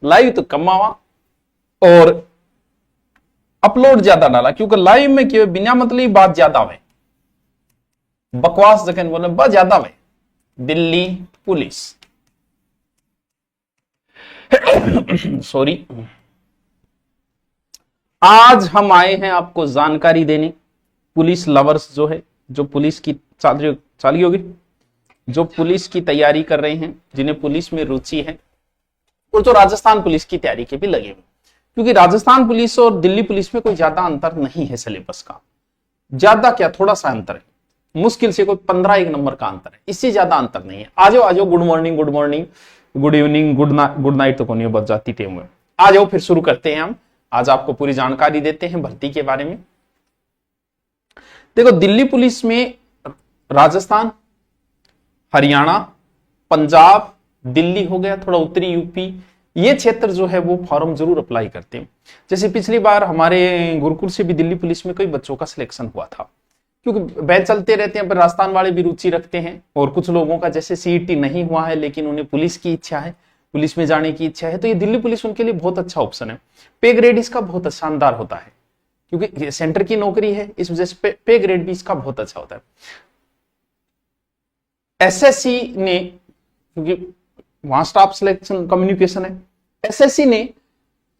Live तो कम आवा और अपलोड ज्यादा डाला, क्योंकि लाइव में क्यों बिना मतलब बात ज्यादा हुए, बकवास जखन बोले बहुत ज्यादा हुए। दिल्ली पुलिस सॉरी, आज हम आए हैं आपको जानकारी देने, पुलिस लवर्स जो है, जो पुलिस की चाली होगी, जो पुलिस की तैयारी कर रहे हैं, जिन्हें पुलिस में रुचि है, और जो राजस्थान पुलिस की तैयारी के भी लगे हुए, क्योंकि राजस्थान पुलिस और दिल्ली पुलिस में कोई ज्यादा अंतर नहीं है सिलेबस का, ज्यादा क्या थोड़ा सा अंतर है, मुश्किल से कोई 15 एक नंबर का अंतर है, इससे ज्यादा अंतर नहीं है। आ जाओ good morning, good evening, good night तो कोई बच जाती थे। आ जाओ फिर शुरू करते हैं हम, आज आपको पूरी जानकारी देते हैं भर्ती के बारे में। देखो दिल्ली पुलिस में राजस्थान, हरियाणा, पंजाब, दिल्ली हो गया, थोड़ा उत्तरी यूपी, ये क्षेत्र जो है वो फॉर्म जरूर अप्लाई करते हैं। जैसे पिछली बार हमारे गुरुकुल से भी दिल्ली पुलिस में कई बच्चों का सिलेक्शन हुआ था, क्योंकि बैच चलते रहते हैं, पर राजस्थान वाले भी रुचि रखते हैं, और कुछ लोगों का जैसे सीईटी नहीं हुआ है लेकिन उन्हें पुलिस की इच्छा है, पुलिस में जाने की इच्छा है, तो ये दिल्ली पुलिस उनके लिए बहुत अच्छा ऑप्शन है। पे ग्रेड इसका बहुत शानदार होता है, क्योंकि सेंटर की नौकरी है, इस वजह से पे ग्रेड भी इसका बहुत अच्छा होता है। एसएससी ने, क्योंकि वहां स्टाफ सिलेक्शन कम्युनिकेशन है, एसएससी ने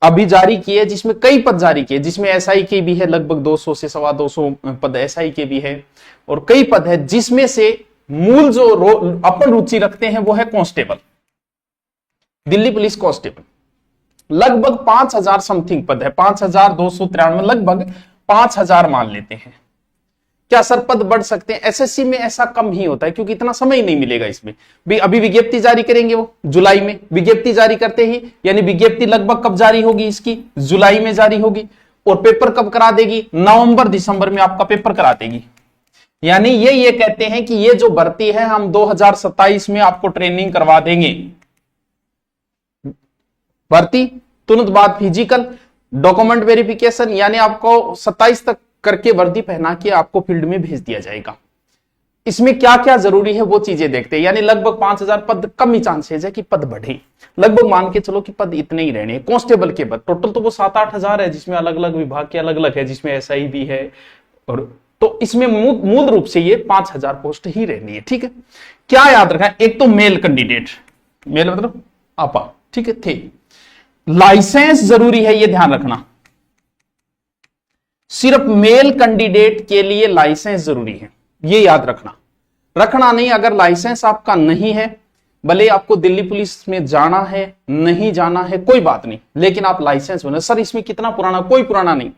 अभी जारी किए, जिसमें कई पद जारी किए, जिसमें एसआई के भी है, लगभग 200 से 225 पद एसआई के भी है, और कई पद है, जिसमें से मूल जो अपन रुचि रखते हैं वो है कांस्टेबल, दिल्ली पुलिस कांस्टेबल। लगभग 5000 समथिंग पद है, 5293, लगभग 5000 मान लेते हैं। क्या सर पद बढ़ सकते हैं? एसएससी में ऐसा कम ही होता है, क्योंकि इतना समय ही नहीं मिलेगा इसमें भी। अभी विज्ञप्ति जारी करेंगे वो जुलाई में, विज्ञप्ति जारी करते ही, यानी विज्ञप्ति लगभग कब जारी होगी इसकी, जुलाई में जारी होगी, और पेपर कब करा देगी, नवंबर दिसंबर में आपका पेपर करा देगी। यानी ये कहते हैं कि ये जो भर्ती है हम 2027 में आपको ट्रेनिंग करवा देंगे। भर्ती तुरंत बाद फिजिकल, डॉक्यूमेंट वेरिफिकेशन, यानी आपको 27 तक करके वर्दी पहना के आपको फील्ड में भेज दिया जाएगा। इसमें क्या क्या जरूरी है वो चीजें देखते हैं। यानी लगभग 5000 पद, कम ही चांसेस है कि पद बढ़े, लगभग मान के चलो कि पद इतने ही रहने हैं। कांस्टेबल के पद टोटल तो वो 7-8 हजार है, जिसमें अलग अलग विभाग के अलग अलग है, जिसमें एसआई भी है, और तो इसमें मूल रूप से ये 5000 पोस्ट ही रहनी है। ठीक है, क्या याद रखना, एक तो मेल कैंडिडेट, मेल मतलब आपा, ठीक है, थे। लाइसेंस जरूरी है, ये ध्यान रखना, सिर्फ मेल कैंडिडेट के लिए लाइसेंस जरूरी है, ये याद रखना नहीं। अगर लाइसेंस आपका नहीं है, भले आपको दिल्ली पुलिस में जाना है, नहीं जाना है, कोई बात नहीं, लेकिन आप लाइसेंस बने। सर इसमें कितना पुराना, कोई पुराना नहीं,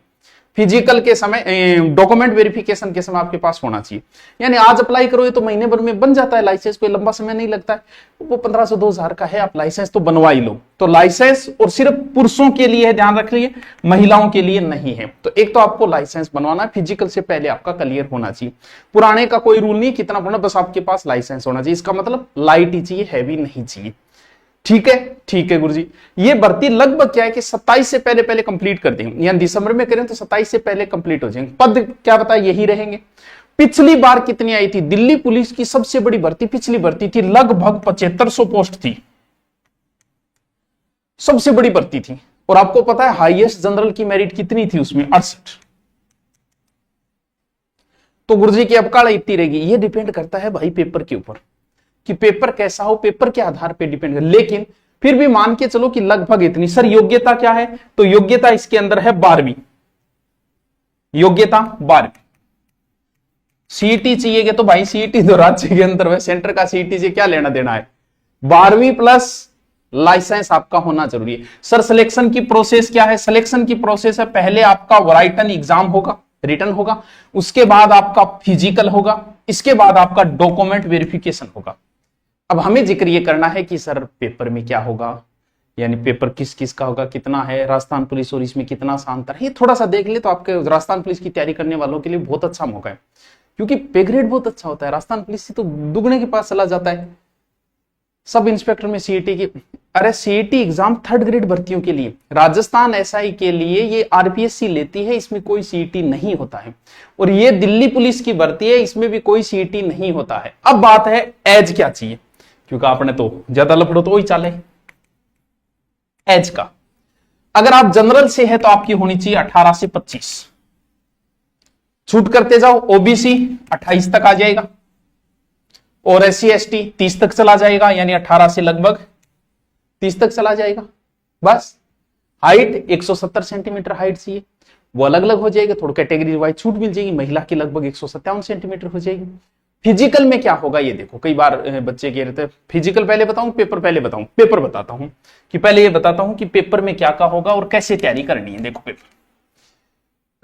फिजिकल के समय, डॉक्यूमेंट वेरिफिकेशन के समय आपके पास होना चाहिए। यानी आज अप्लाई करोगे तो महीने भर में बन जाता है लाइसेंस, कोई लंबा समय नहीं लगता है, वो 1500-2000 का है, आप लाइसेंस तो बनवा ही लो। तो लाइसेंस और सिर्फ पुरुषों के लिए है, ध्यान रख लीजिए, महिलाओं के लिए नहीं है। तो एक तो आपको लाइसेंस बनवाना है, फिजिकल से पहले आपका क्लियर होना चाहिए। पुराने का कोई रूल नहीं, कितना पुराना, बस आपके पास लाइसेंस होना चाहिए। इसका मतलब लाइट ही चाहिए, हैवी नहीं चाहिए। ठीक है गुरुजी। ये भर्ती लगभग क्या है कि 27 से पहले कंप्लीट कर देंगे, यानी दिसंबर में करें तो 27 से पहले कंप्लीट हो जाएंगे। पद क्या बताया, यही रहेंगे। पिछली बार कितनी आई थी? दिल्ली पुलिस की सबसे बड़ी भर्ती पिछली भर्ती थी, लगभग 7500 पोस्ट थी, सबसे बड़ी भर्ती थी। और आपको पता है हाईएस्ट जनरल की मेरिट कितनी थी उसमें, 68। तो गुरुजी की अवकाल इतनी रहेगी। ये डिपेंड करता है भाई पेपर के ऊपर, कि पेपर कैसा हो, पेपर के आधार पे डिपेंड कर। लेकिन फिर भी मान के चलो कि लगभग इतनी। सर योग्यता क्या है? तो योग्यता इसके अंदर है 12वीं, योग्यता 12वीं। सीईटी चाहिए तो भाई सीईटी तो राज्य के अंदर है, सेंटर का सीईटी से क्या लेना देना है। 12वीं प्लस लाइसेंस आपका होना जरूरी है। सर सिलेक्शन की प्रोसेस क्या है? सिलेक्शन की प्रोसेस है, पहले आपका राइटन एग्जाम होगा, रिटन होगा, उसके बाद आपका फिजिकल होगा, इसके बाद आपका डॉक्यूमेंट वेरिफिकेशन होगा। अब हमें जिक्र ये करना है कि सर पेपर में क्या होगा, यानी पेपर किस किस का होगा, कितना है, राजस्थान पुलिस और इसमें कितना सा अंतर है, ये थोड़ा सा देख ले तो आपके राजस्थान पुलिस की तैयारी करने वालों के लिए बहुत अच्छा मौका है, क्योंकि पे ग्रेड बहुत अच्छा होता है। राजस्थान पुलिस से तो दुगने के पास चला जाता है। सब इंस्पेक्टर में सीईटी की, अरे सीईटी एग्जाम 3rd ग्रेड भर्तियों के लिए, राजस्थान एसआई के लिए ये आरपीएससी लेती है, इसमें कोई सीईटी नहीं होता है। और ये दिल्ली पुलिस की भर्ती है, इसमें भी कोई सीईटी नहीं होता है। अब बात है एज क्या चाहिए, क्योंकि आपने तो ज्यादा लफड़ो तो वही चाले। एज का। अगर आप जनरल से है तो आपकी होनी चाहिए 18 से 25, छूट करते जाओ, ओबीसी 28 तक आ जाएगा, और एससी एसटी 30 तक चला जाएगा, यानी 18 से लगभग 30 तक चला जाएगा। बस हाइट 170 सेंटीमीटर हाइट चाहिए, वो अलग अलग हो जाएगा, थोड़ा कैटेगरी वाइज छूट मिल जाएगी। महिला की लगभग 157 सेंटीमीटर हो जाएगी। फिजिकल में क्या होगा ये देखो, कई बार बच्चे कह रहे थे फिजिकल पहले बताऊं पेपर पहले बताऊं, पेपर बताता हूं कि पहले ये बताता हूं कि पेपर में क्या क्या होगा और कैसे तैयारी करनी है। देखो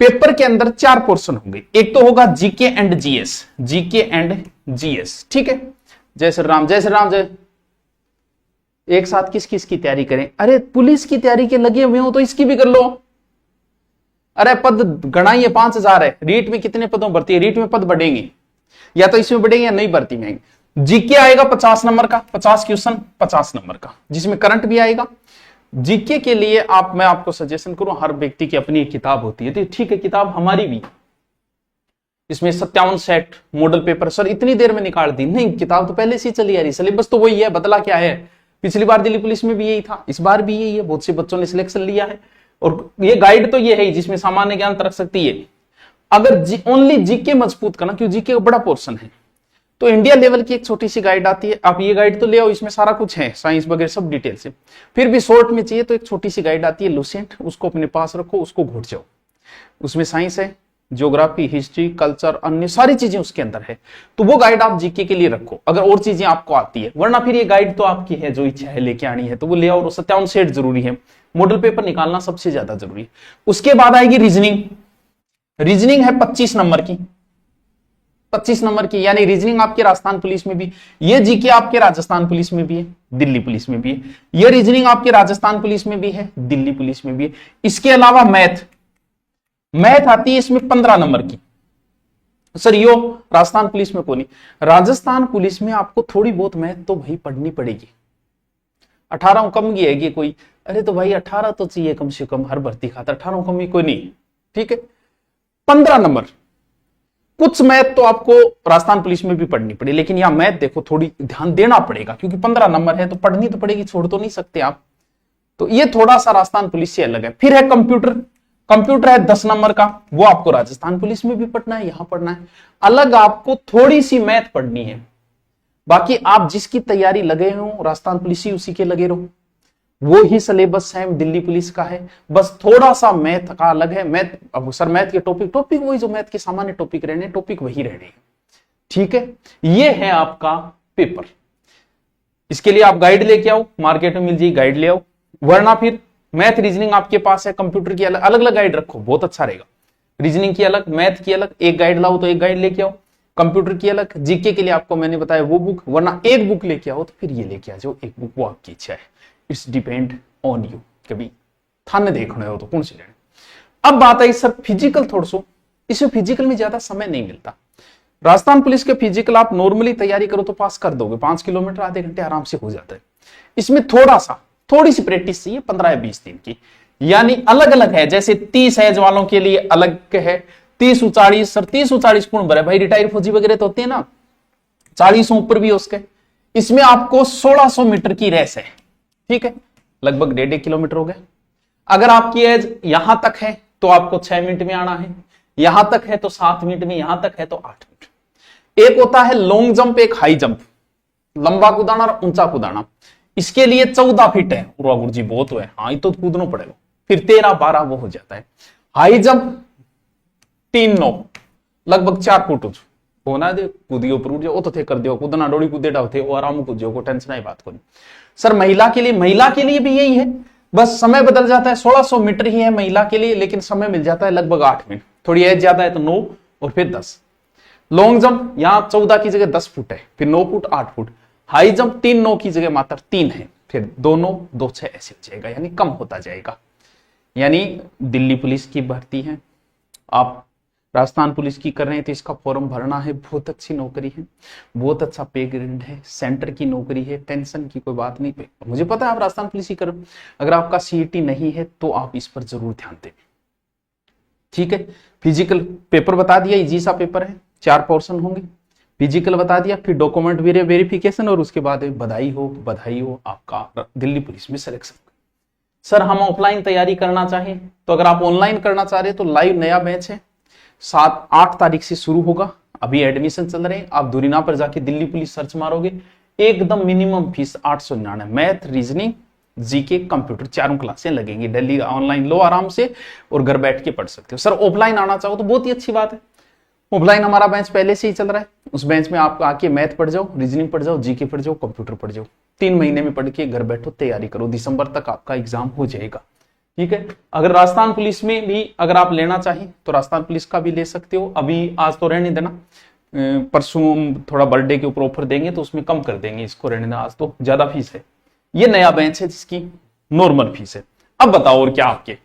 पेपर के अंदर 4 पोर्शन होंगे। एक तो होगा GK and GS, GK and GS, ठीक है। जय श्री राम, जय श्री राम, जय। एक साथ किस किस की तैयारी करें? अरे पुलिस की तैयारी के लगे हुए हो तो इसकी भी कर लो। अरे पद गणाइए 5000 है, रीट में कितने पदों भर्ती है? रीट में पद बढ़ेंगे, या तो इसमें बढ़ेंगे या नहीं भर्ती में आएंगे। जीके आएगा 50 नंबर का, 50 क्वेश्चन 50 नंबर का, जिसमें करंट भी आएगा। जीके के लिए मैं आपको सजेशन करूं, हर व्यक्ति की अपनी एक किताब होती है, तो ठीक है किताब हमारी भी, इसमें 57 सेट मॉडल पेपर। सर इतनी देर में निकाल दी? नहीं, किताब तो पहले से ही चली आ रही, सिलेबस तो वही है, बदला क्या है? पिछली बार दिल्ली पुलिस में भी यही था, इस बार भी यही है, बहुत से बच्चों ने सिलेक्शन लिया है। और ये गाइड तो ये है जिसमें सामान्य ज्ञान तरक सकती है। अगर ओनली जीके मजबूत करना, क्योंकि जीके का बड़ा पोर्शन है, तो इंडिया लेवल की एक छोटी सी गाइड आती है। आप ये गाइड तो ले आओ, इसमें सारा कुछ है, साइंस वगैरह सब डिटेल से। फिर भी शॉर्ट में चाहिए तो एक छोटी सी गाइड आती है लुसेंट, उसको अपने पास रखो, उसको घोट जाओ। उसमें साइंस है, ज्योग्राफी, हिस्ट्री, कल्चर, अन्य सारी चीजें उसके अंदर है, तो वो गाइड आप जीके के लिए रखो अगर और चीजें आपको आती है। वरना फिर ये गाइड तो आपकी है, जो इच्छा है लेके आनी है तो वो ले आओ। 57 सेट जरूरी है, मॉडल पेपर निकालना सबसे ज्यादा जरूरी है। उसके बाद आएगी रीजनिंग। रीजनिंग है 25 नंबर की, 25 नंबर की, यानी रीजनिंग आपके राजस्थान पुलिस में भी, ये जीके आपके राजस्थान पुलिस में भी है, दिल्ली पुलिस में भी है। ये रीजनिंग आपके राजस्थान पुलिस में भी है, दिल्ली पुलिस में भी है। इसके अलावा मैथ आती है इसमें 15 नंबर की। सर यो राजस्थान पुलिस में कोनी, राजस्थान पुलिस में आपको थोड़ी बहुत मैथ तो भाई पढ़नी पड़ेगी। 18 कम की है कोई? अरे तो भाई 18 तो चाहिए कम से कम हर भर्ती खातर, 18 कम ही कोई नहीं, ठीक है। 15 नंबर कुछ मैथ तो आपको राजस्थान पुलिस में भी पढ़नी पड़ेगी, लेकिन यहां मैथ देखो थोड़ी ध्यान देना पड़ेगा, क्योंकि 15 नंबर है तो पढ़नी तो पड़ेगी, छोड़ तो नहीं सकते आप। तो ये थोड़ा सा राजस्थान पुलिस से अलग है। फिर है कंप्यूटर, कंप्यूटर है 10 नंबर का, वो आपको राजस्थान पुलिस में भी पढ़ना है, यहां पढ़ना है। अलग आपको थोड़ी सी मैथ पढ़नी है, बाकी आप जिसकी तैयारी लगे हो राजस्थान पुलिस ही उसी के लगे रहो, वो ही सिलेबस है दिल्ली पुलिस का है, बस थोड़ा सा मैथ का अलग है। मैथ अब सर मैथ के टॉपिक वही जो मैथ के सामान्य टॉपिक रहने, टॉपिक वही रहने, ठीक है। ये है आपका पेपर। इसके लिए आप गाइड लेके आओ, मार्केट में मिल जाएगी, गाइड ले आओ। वरना फिर मैथ रीजनिंग आपके पास है, कंप्यूटर की अलग अलग गाइड रखो, बहुत अच्छा रहेगा। रीजनिंग की अलग, मैथ की अलग, एक गाइड लाओ तो एक गाइड लेके आओ, कंप्यूटर की अलग, जीके के लिए आपको मैंने बताया वो बुक, वरना एक बुक लेके आओ तो फिर ये लेके आ जाओ एक बुक, वो आपकी इच्छा है, इट्स डिपेंड ऑन यू। कभी थाने देखने हो तो कौन सी लेने। अब बात आई सर फिजिकल, थोड़ा सो इसमें फिजिकल में ज्यादा समय नहीं मिलता। राजस्थान पुलिस के फिजिकल आप नॉर्मली तैयारी करो तो पास कर दोगे, 5 किलोमीटर आधे घंटे आराम से हो जाता है। इसमें थोड़ी सी प्रैक्टिस चाहिए, 15 या 20 दिन की, यानी अलग अलग है। जैसे 30 एज वालों के लिए अलग है, 30 40, सर 30 40 कौन भरे भाई, रिटायर फौजी वगैरह तो होते हैं ना, 40 ऊपर भी उसके। इसमें आपको 1600 मीटर की रेस है, ठीक है, लगभग 1.5 किलोमीटर हो गया। अगर आपकी एज यहां तक है तो आपको 6 मिनट में आना है, यहां तक है तो 7 मिनट में, यहां तक है तो 8 मिनट। एक होता है लॉन्ग जंप, एक हाई जंप, लंबा कूदाना और ऊंचा कूदाना। इसके लिए 14 फीट है, गुरुजी बहुत है, हाँ तो कूदना पड़ेगा। फिर 13 12 वो हो जाता है। हाई जंप 3 9 लगभग 4 फुट होना दे, कूदियो पर उठ जाओ तो थे कर दियो, कूदना डोड़ी कूदे डाउ थे वो आराम कूदियो, को टेंशन आई बात को। सर महिला के लिए भी यही है, बस समय बदल जाता है। 1600 मीटर ही है महिला के लिए, लेकिन समय मिल जाता है लगभग 8 मिनट। थोड़ी एज ज्यादा है तो 9 और फिर 10। लॉन्ग जंप यहां 14 की जगह 10 फुट है, फिर 9 फुट 8 फुट। हाई जंप 3 9 की जगह मात्र 3 है, फिर 2 9 2 6 ऐसे हो जाएगा, यानी कम होता जाएगा। यानी दिल्ली पुलिस की भर्ती है, आप राजस्थान पुलिस की कर रहे हैं तो इसका फॉर्म भरना है। बहुत अच्छी नौकरी है, बहुत अच्छा पे ग्रेड है, सेंटर की नौकरी है, टेंशन की कोई बात नहीं। मुझे पता है आप राजस्थान पुलिस ही करो, अगर आपका सीईटी नहीं है तो आप इस पर जरूर ध्यान दें, ठीक है। फिजिकल पेपर बता दिया, इजी सा पेपर है, 4 पोर्शन होंगे। फिजिकल बता दिया, फिर डॉक्यूमेंट वेरिफिकेशन, और उसके बाद बधाई हो आपका दिल्ली पुलिस में सिलेक्शन। सर हम ऑफलाइन तैयारी करना चाहें तो अगर आप ऑनलाइन करना चाह रहे हैं तो लाइव नया बैच है 7-8 तारीख से शुरू होगा। अभी एडमिशन चल रहे हैं। आप दूरीना पर जाके दिल्ली पुलिस सर्च मारोगे, एकदम minimum fees 899। Math, reasoning, GK, computer, चारों क्लासें लगेंगी। दिल्ली ऑनलाइन लो आराम से और घर बैठ के पढ़ सकते हो। सर ऑफलाइन आना चाहो तो बहुत ही अच्छी बात है। ऑफलाइन हमारा बेंच पहले से ही चल रहा है। उस बेंच में आप आके मैथ पढ़ जाओ, रीजनिंग पढ़ जाओ, जीके पढ़ जाओ, कंप्यूटर पढ़ जाओ। 3 महीने में पढ़ के घर बैठो, तैयारी करो, दिसंबर तक आपका एग्जाम हो जाएगा। ठीक है। अगर राजस्थान पुलिस में भी अगर आप लेना चाहें तो राजस्थान पुलिस का भी ले सकते हो। अभी आज तो रहने देना, परसों थोड़ा बर्थडे के ऊपर ऑफर देंगे तो उसमें कम कर देंगे, इसको रहने देना, आज तो ज्यादा फीस है। ये नया बेंच है जिसकी नॉर्मल फीस है। अब बताओ और क्या आपके?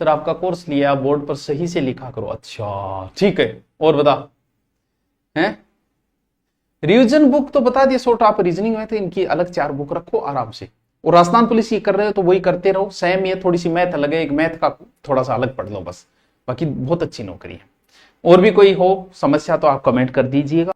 सर आपका कोर्स लिया, बोर्ड पर सही से लिखा करो। अच्छा ठीक है, और बता हैं? रिवीजन बुक तो बता दिए, शॉर्ट आप रीजनिंग में थे, इनकी अलग 4 बुक रखो आराम से। और राजस्थान पुलिस की कर रहे हो तो वही करते रहो, सेम ये थोड़ी सी मैथ अलग है, एक मैथ का थोड़ा सा अलग पढ़ लो बस, बाकी बहुत अच्छी नौकरी है। और भी कोई हो समस्या तो आप कमेंट कर दीजिएगा।